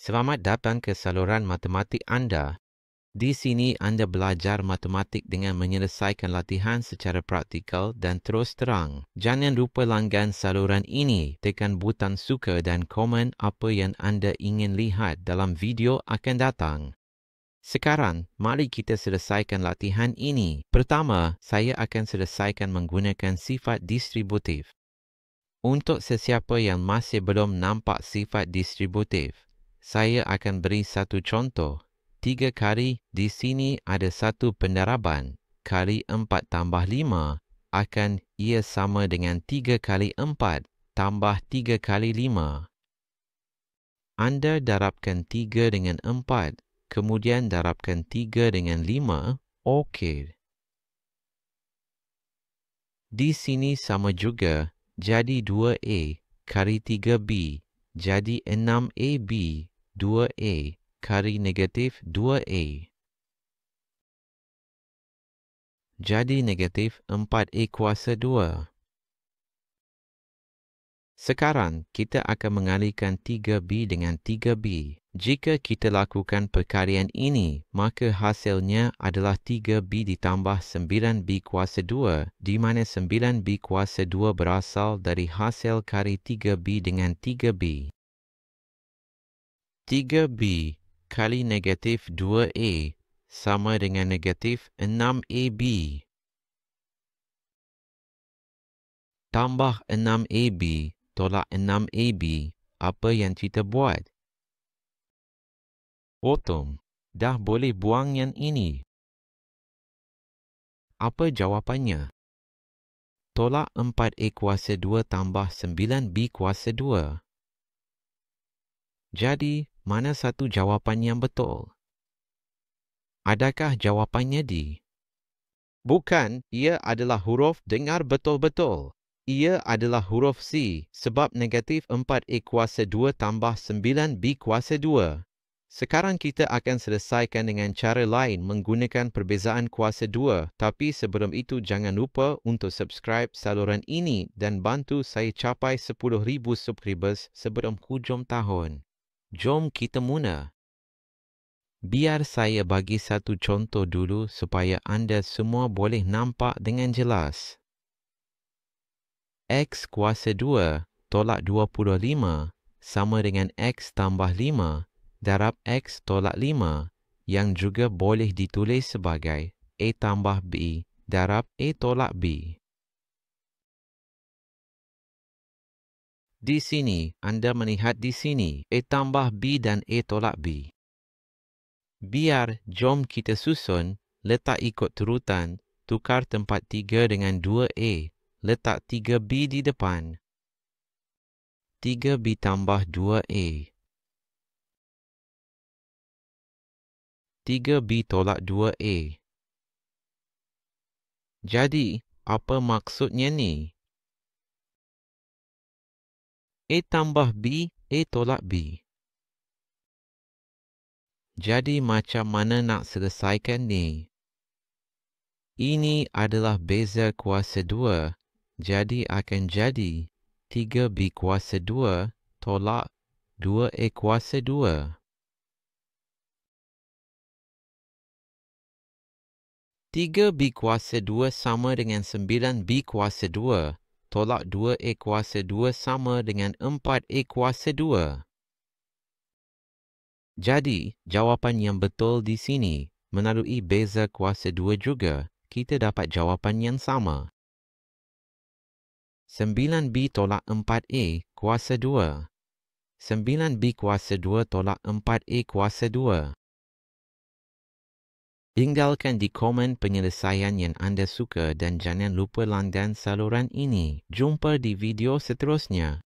Selamat datang ke saluran matematik anda. Di sini anda belajar matematik dengan menyelesaikan latihan secara praktikal dan terus terang. Jangan lupa langgan saluran ini, tekan butang suka dan komen apa yang anda ingin lihat dalam video akan datang. Sekarang, mari kita selesaikan latihan ini. Pertama, saya akan selesaikan menggunakan sifat distributif. Untuk sesiapa yang masih belum nampak sifat distributif, saya akan beri satu contoh. 3 kali di sini ada satu pendaraban. Kali 4 tambah 5 akan ia sama dengan 3 kali 4 tambah 3 kali 5. Anda darabkan 3 dengan 4, kemudian darabkan 3 dengan 5, okey. Di sini sama juga, jadi 2A kali 3B, jadi 6AB, 2A. Kali negatif 2A. Jadi negatif 4A kuasa 2. Sekarang, kita akan mengalihkan 3B dengan 3B. Jika kita lakukan perkalian ini, maka hasilnya adalah 3B ditambah 9B kuasa 2, di mana 9B kuasa 2 berasal dari hasil kali 3B dengan 3B. 3B kali negatif 2A sama dengan negatif 6AB. Tambah 6AB tolak 6AB, apa yang kita buat? Potong. Dah boleh buang yang ini. Apa jawapannya? Tolak 4A kuasa 2 tambah 9B kuasa 2. Jadi, mana satu jawapan yang betul? Adakah jawapannya D? Bukan, ia adalah huruf dengar betul-betul. Ia adalah huruf C sebab negatif 4A kuasa 2 tambah 9B kuasa 2. Sekarang kita akan selesaikan dengan cara lain menggunakan perbezaan kuasa 2. Tapi sebelum itu jangan lupa untuk subscribe saluran ini dan bantu saya capai 10,000 subscribers sebelum hujung tahun. Jom kita mula. Biar saya bagi satu contoh dulu supaya anda semua boleh nampak dengan jelas. X kuasa 2 tolak 25 sama dengan X tambah 5 darab X tolak 5 yang juga boleh ditulis sebagai A tambah B darab A tolak B. Di sini, anda melihat di sini A tambah B dan A tolak B. Biar, jom kita susun, letak ikut turutan, tukar tempat 3 dengan 2A, letak 3B di depan. 3B tambah 2A. 3B tolak 2A. Jadi, apa maksudnya ni? A tambah B, A tolak B. Jadi macam mana nak selesaikan ni? Ini adalah beza kuasa 2, jadi akan jadi 3B kuasa 2 tolak 2A kuasa 2. 3B kuasa 2 sama dengan 9B kuasa 2 tolak 2A kuasa 2 sama dengan 4A kuasa 2. Jadi, jawapan yang betul di sini, melalui beza kuasa 2 juga, kita dapat jawapan yang sama. 9B tolak 4A kuasa 2. 9B kuasa 2 tolak 4A kuasa 2. Tinggalkan di komen penyelesaian yang anda suka dan jangan lupa langgan saluran ini. Jumpa di video seterusnya.